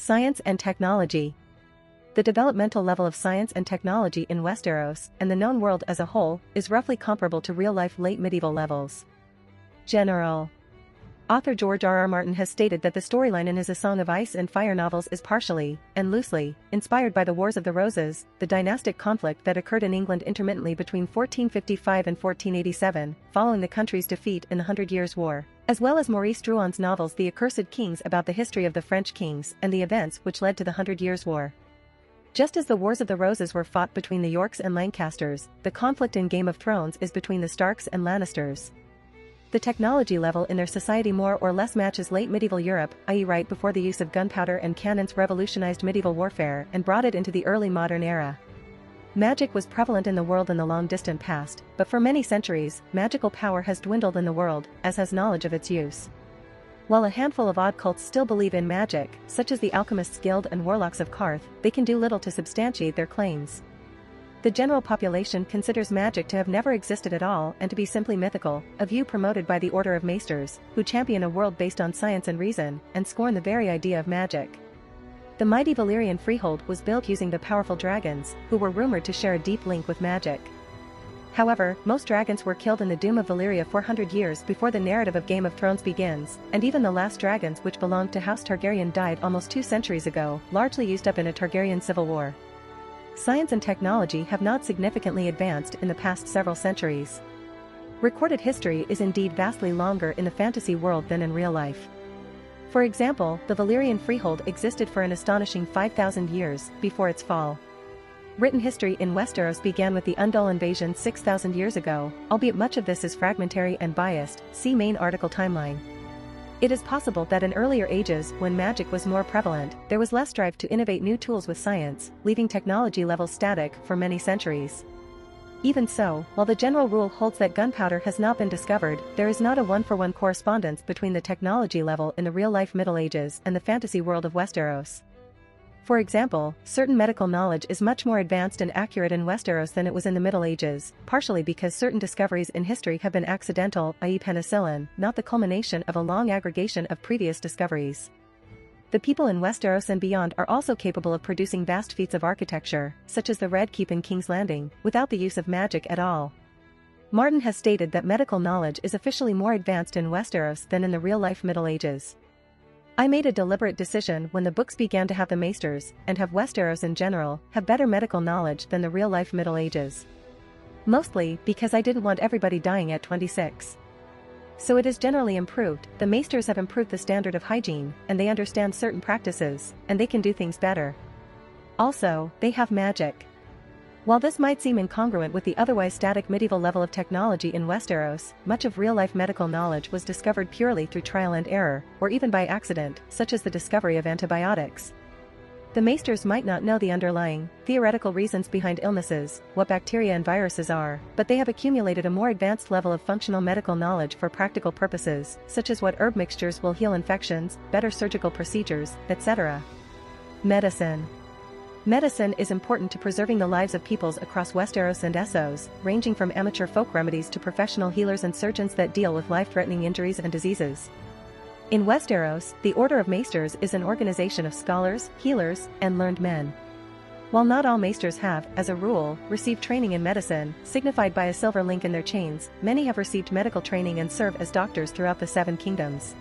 Science and technology. The developmental level of science and technology in Westeros, and the known world as a whole, is roughly comparable to real-life late medieval levels. General. Author George R.R. Martin has stated that the storyline in his A Song of Ice and Fire novels is partially, and loosely, inspired by the Wars of the Roses, the dynastic conflict that occurred in England intermittently between 1455 and 1487, following the country's defeat in the Hundred Years' War, as well as Maurice Druon's novels The Accursed Kings about the history of the French kings and the events which led to the Hundred Years' War. Just as the Wars of the Roses were fought between the Yorks and Lancasters, the conflict in Game of Thrones is between the Starks and Lannisters. The technology level in their society more or less matches late medieval Europe, i.e. right before the use of gunpowder and cannons revolutionized medieval warfare and brought it into the early modern era. Magic was prevalent in the world in the long-distant past, but for many centuries, magical power has dwindled in the world, as has knowledge of its use. While a handful of odd cults still believe in magic, such as the Alchemists Guild and Warlocks of Qarth, they can do little to substantiate their claims. The general population considers magic to have never existed at all and to be simply mythical, a view promoted by the Order of Maesters, who champion a world based on science and reason, and scorn the very idea of magic. The mighty Valyrian freehold was built using the powerful dragons, who were rumored to share a deep link with magic. However, most dragons were killed in the Doom of Valyria 400 years before the narrative of Game of Thrones begins, and even the last dragons which belonged to House Targaryen died almost 2 centuries ago, largely used up in a Targaryen civil war. Science and technology have not significantly advanced in the past several centuries. Recorded history is indeed vastly longer in the fantasy world than in real life. For example, the Valyrian freehold existed for an astonishing 5,000 years before its fall. Written history in Westeros began with the Undul invasion 6,000 years ago, albeit much of this is fragmentary and biased, see main article timeline. It is possible that in earlier ages, when magic was more prevalent, there was less drive to innovate new tools with science, leaving technology levels static for many centuries. Even so, while the general rule holds that gunpowder has not been discovered, there is not a one-for-one correspondence between the technology level in the real-life Middle Ages and the fantasy world of Westeros. For example, certain medical knowledge is much more advanced and accurate in Westeros than it was in the Middle Ages, partially because certain discoveries in history have been accidental, i.e. penicillin, not the culmination of a long aggregation of previous discoveries. The people in Westeros and beyond are also capable of producing vast feats of architecture, such as the Red Keep in King's Landing, without the use of magic at all. Martin has stated that medical knowledge is officially more advanced in Westeros than in the real-life Middle Ages. I made a deliberate decision when the books began to have the Maesters, and have Westeros in general, have better medical knowledge than the real-life Middle Ages. Mostly because I didn't want everybody dying at 26. So it is generally improved. The Maesters have improved the standard of hygiene, and they understand certain practices, and they can do things better. Also, they have magic. While this might seem incongruent with the otherwise static medieval level of technology in Westeros, much of real-life medical knowledge was discovered purely through trial and error, or even by accident, such as the discovery of antibiotics. The Maesters might not know the underlying, theoretical reasons behind illnesses, what bacteria and viruses are, but they have accumulated a more advanced level of functional medical knowledge for practical purposes, such as what herb mixtures will heal infections, better surgical procedures, etc. Medicine. Medicine is important to preserving the lives of peoples across Westeros and Essos, ranging from amateur folk remedies to professional healers and surgeons that deal with life-threatening injuries and diseases. In Westeros, the Order of Maesters is an organization of scholars, healers, and learned men. While not all Maesters have, as a rule, received training in medicine, signified by a silver link in their chains, many have received medical training and serve as doctors throughout the Seven Kingdoms.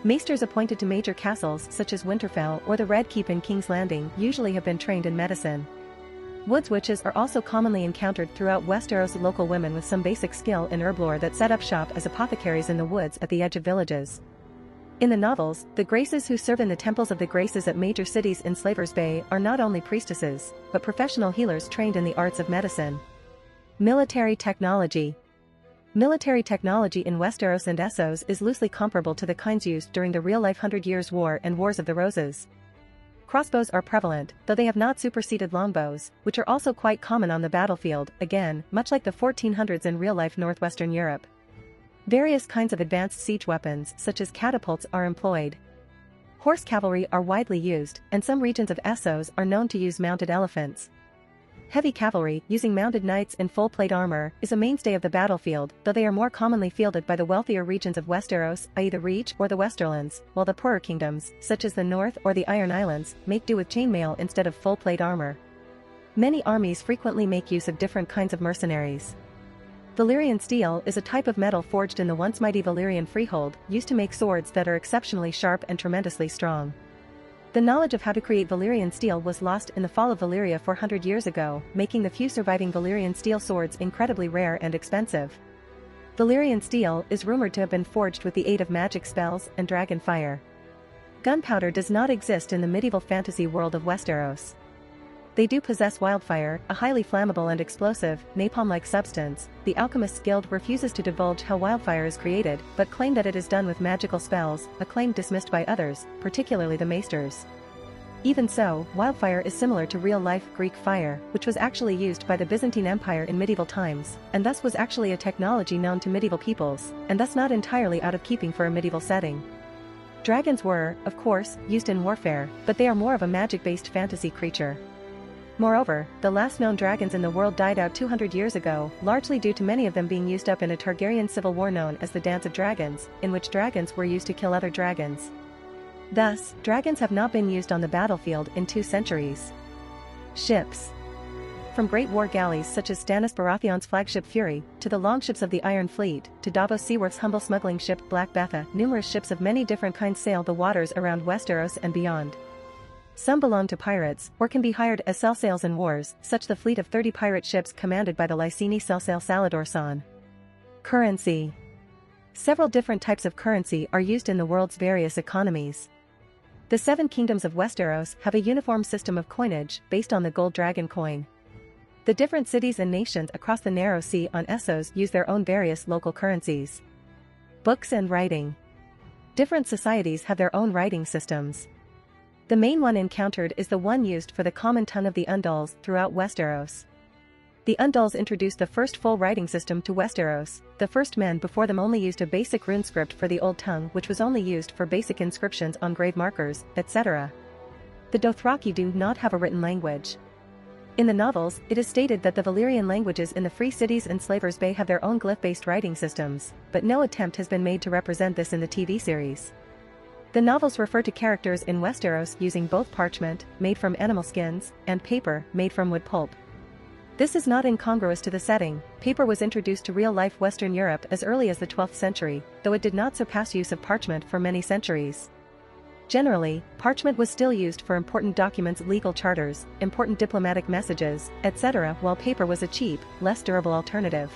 Maesters appointed to major castles such as Winterfell or the Red Keep in King's Landing usually have been trained in medicine. Woods witches are also commonly encountered throughout Westeros. Local women with some basic skill in herb lore that set up shop as apothecaries in the woods at the edge of villages. In the novels, the Graces who serve in the temples of the Graces at major cities in Slavers Bay are not only priestesses, but professional healers trained in the arts of medicine. Military technology. Military technology in Westeros and Essos is loosely comparable to the kinds used during the real-life Hundred Years' War and Wars of the Roses. Crossbows are prevalent, though they have not superseded longbows, which are also quite common on the battlefield, again, much like the 1400s in real-life northwestern Europe. Various kinds of advanced siege weapons, such as catapults, are employed. Horse cavalry are widely used, and some regions of Essos are known to use mounted elephants. Heavy cavalry, using mounted knights in full plate armor, is a mainstay of the battlefield, though they are more commonly fielded by the wealthier regions of Westeros, i.e. the Reach or the Westerlands, while the poorer kingdoms, such as the North or the Iron Islands, make do with chainmail instead of full plate armor. Many armies frequently make use of different kinds of mercenaries. Valyrian steel is a type of metal forged in the once mighty Valyrian freehold, used to make swords that are exceptionally sharp and tremendously strong. The knowledge of how to create Valyrian steel was lost in the fall of Valyria 400 years ago, making the few surviving Valyrian steel swords incredibly rare and expensive. Valyrian steel is rumored to have been forged with the aid of magic spells and dragon fire. Gunpowder does not exist in the medieval fantasy world of Westeros. They do possess wildfire, a highly flammable and explosive, napalm-like substance. The Alchemist's Guild refuses to divulge how wildfire is created, but claim that it is done with magical spells, a claim dismissed by others, particularly the maesters. Even so, wildfire is similar to real-life Greek fire, which was actually used by the Byzantine Empire in medieval times, and thus was actually a technology known to medieval peoples, and thus not entirely out of keeping for a medieval setting. Dragons were, of course, used in warfare, but they are more of a magic-based fantasy creature. Moreover, the last known dragons in the world died out 200 years ago, largely due to many of them being used up in a Targaryen civil war known as the Dance of Dragons, in which dragons were used to kill other dragons. Thus, dragons have not been used on the battlefield in 2 centuries. Ships. From great war galleys such as Stannis Baratheon's flagship Fury, to the longships of the Iron Fleet, to Davos Seaworth's humble smuggling ship Black Betha, numerous ships of many different kinds sail the waters around Westeros and beyond. Some belong to pirates, or can be hired as sell sails in wars, such the fleet of 30 pirate ships commanded by the Lyseni Sellsail Salador San. Currency. Several different types of currency are used in the world's various economies. The 7 kingdoms of Westeros have a uniform system of coinage, based on the gold dragon coin. The different cities and nations across the Narrow Sea on Essos use their own various local currencies. Books and writing. Different societies have their own writing systems. The main one encountered is the one used for the common tongue of the Undals throughout Westeros. The Undals introduced the first full writing system to Westeros. The first men before them only used a basic rune script for the Old Tongue, which was only used for basic inscriptions on grave markers, etc. The Dothraki do not have a written language. In the novels, it is stated that the Valyrian languages in the Free Cities and Slavers' Bay have their own glyph-based writing systems, but no attempt has been made to represent this in the TV series. The novels refer to characters in Westeros using both parchment, made from animal skins, and paper, made from wood pulp. This is not incongruous to the setting. Paper was introduced to real-life Western Europe as early as the 12th century, though it did not surpass use of parchment for many centuries. Generally, parchment was still used for important documents, legal charters, important diplomatic messages, etc., while paper was a cheap, less durable alternative.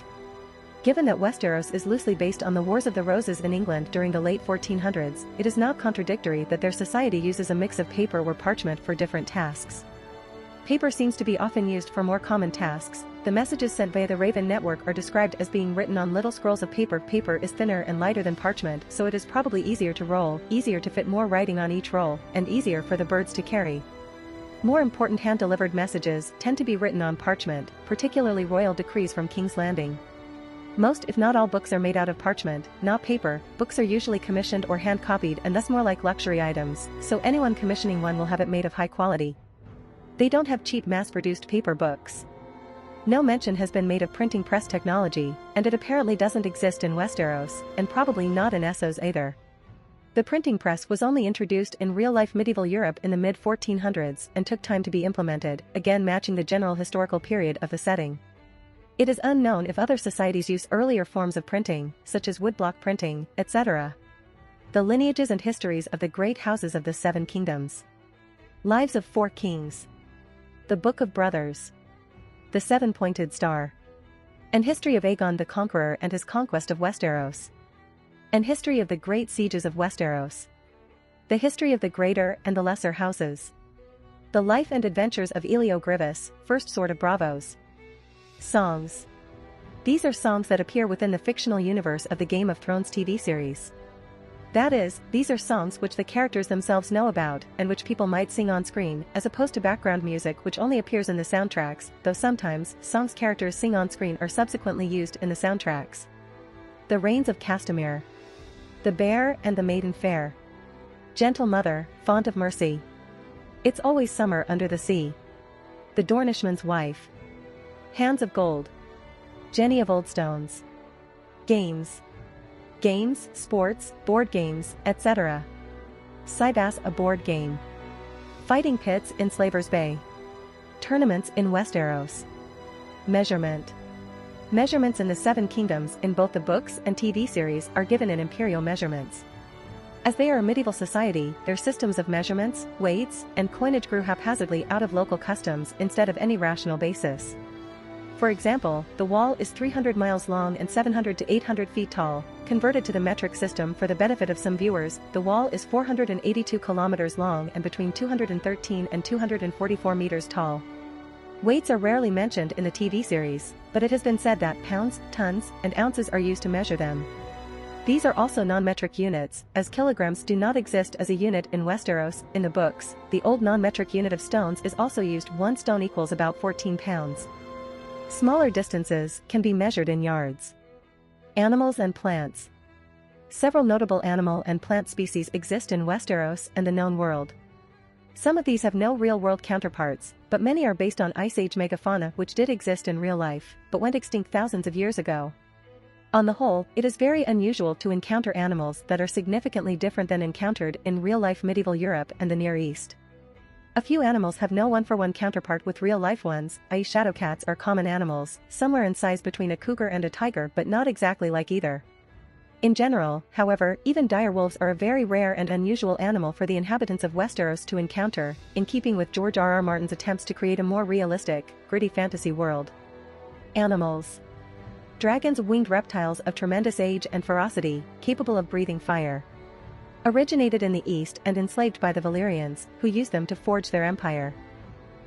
Given that Westeros is loosely based on the Wars of the Roses in England during the late 1400s, it is not contradictory that their society uses a mix of paper or parchment for different tasks. Paper seems to be often used for more common tasks. The messages sent via the Raven network are described as being written on little scrolls of paper. Paper is thinner and lighter than parchment, so it is probably easier to roll, easier to fit more writing on each roll, and easier for the birds to carry. More important hand-delivered messages tend to be written on parchment, particularly royal decrees from King's Landing. Most if not all books are made out of parchment, not paper. Books are usually commissioned or hand-copied and thus more like luxury items, so anyone commissioning one will have it made of high quality. They don't have cheap mass-produced paper books. No mention has been made of printing press technology, and it apparently doesn't exist in Westeros, and probably not in Essos either. The printing press was only introduced in real-life medieval Europe in the mid-1400s and took time to be implemented, again matching the general historical period of the setting. It is unknown if other societies use earlier forms of printing, such as woodblock printing, etc. The lineages and histories of the great houses of the 7 kingdoms. Lives of 4 kings. The Book of Brothers. The 7-Pointed Star. An history of Aegon the Conqueror and his conquest of Westeros. An history of the great sieges of Westeros. The history of the greater and the lesser houses. The life and adventures of Elio Grivis, First Sword of Bravos. Songs. These are songs that appear within the fictional universe of the Game of Thrones TV series. That is, these are songs which the characters themselves know about, and which people might sing on screen, as opposed to background music which only appears in the soundtracks, though sometimes, songs characters sing on screen are subsequently used in the soundtracks. The Reigns of Castamere. The Bear and the Maiden Fair. Gentle Mother, Font of Mercy. It's Always Summer Under the Sea. The Dornishman's Wife. Hands of gold. Jenny of old stones. Games. Games, sports, board games, etc. Cybass, a board game. Fighting pits in Slaver's Bay. Tournaments in Westeros. Measurement. Measurements in the Seven Kingdoms in both the books and TV series are given in imperial measurements. As they are a medieval society, their systems of measurements, weights, and coinage grew haphazardly out of local customs instead of any rational basis. For example, the wall is 300 miles long and 700 to 800 feet tall. Converted to the metric system for the benefit of some viewers, the wall is 482 kilometers long and between 213 and 244 meters tall. Weights are rarely mentioned in the TV series, but it has been said that pounds, tons, and ounces are used to measure them. These are also non-metric units, as kilograms do not exist as a unit in Westeros. In the books, the old non-metric unit of stones is also used. 1 stone equals about 14 pounds. Smaller distances can be measured in yards. Animals and plants. Several notable animal and plant species exist in Westeros and the known world. Some of these have no real-world counterparts, but many are based on Ice Age megafauna which did exist in real life, but went extinct thousands of years ago. On the whole, it is very unusual to encounter animals that are significantly different than encountered in real-life medieval Europe and the Near East. A few animals have no one-for-one counterpart with real-life ones, i.e. shadow cats are common animals, somewhere in size between a cougar and a tiger but not exactly like either. In general, however, even dire wolves are a very rare and unusual animal for the inhabitants of Westeros to encounter, in keeping with George R.R. Martin's attempts to create a more realistic, gritty fantasy world. Animals. Dragons, winged reptiles of tremendous age and ferocity, capable of breathing fire. Originated in the East and enslaved by the Valyrians, who used them to forge their empire.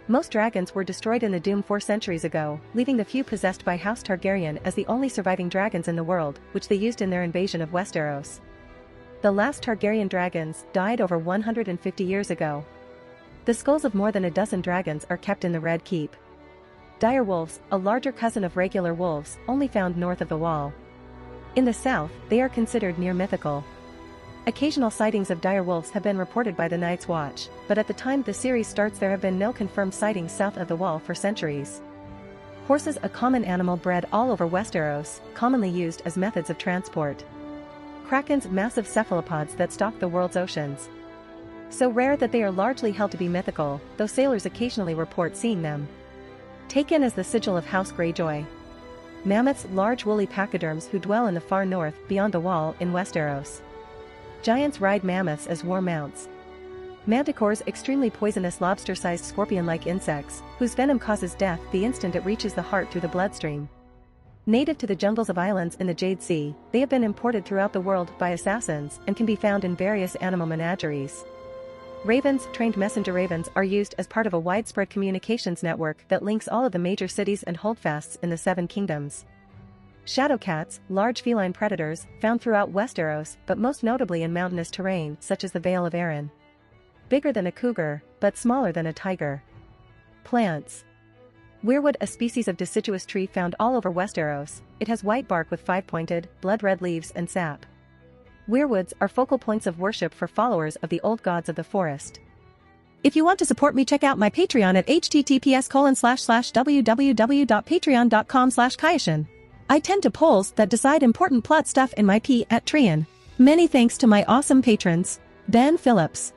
Most dragons were destroyed in the Doom 4 centuries ago, leaving the few possessed by House Targaryen as the only surviving dragons in the world, which they used in their invasion of Westeros. The last Targaryen dragons died over 150 years ago. The skulls of more than a dozen dragons are kept in the Red Keep. Dire wolves, a larger cousin of regular wolves, only found north of the Wall. In the south, they are considered near mythical. Occasional sightings of dire wolves have been reported by the Night's Watch, but at the time the series starts there have been no confirmed sightings south of the Wall for centuries. Horses, a common animal bred all over Westeros, commonly used as methods of transport. Krakens, massive cephalopods that stalk the world's oceans. So rare that they are largely held to be mythical, though sailors occasionally report seeing them. Taken as the sigil of House Greyjoy. Mammoths, large woolly pachyderms who dwell in the far north, beyond the Wall, in Westeros. Giants ride mammoths as war mounts. Manticores, extremely poisonous lobster-sized scorpion-like insects, whose venom causes death the instant it reaches the heart through the bloodstream. Native to the jungles of islands in the Jade Sea, they have been imported throughout the world by assassins and can be found in various animal menageries. Ravens, trained messenger ravens, are used as part of a widespread communications network that links all of the major cities and holdfasts in the Seven Kingdoms. Shadow cats, large feline predators, found throughout Westeros but most notably in mountainous terrain such as the Vale of Arryn. Bigger than a cougar, but smaller than a tiger. Plants. Weirwood, a species of deciduous tree found all over Westeros, it has white bark with 5-pointed, blood-red leaves and sap. Weirwoods are focal points of worship for followers of the old gods of the forest. If you want to support me, check out my Patreon at https://www.patreon.com/Kayashin. I tend to polls that decide important plot stuff in my P at Trian. Many thanks to my awesome patrons. Ben Phillips.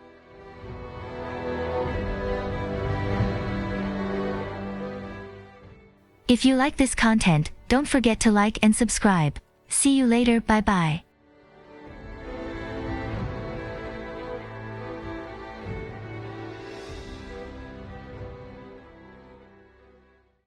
If you like this content, don't forget to like and subscribe. See you later, bye bye.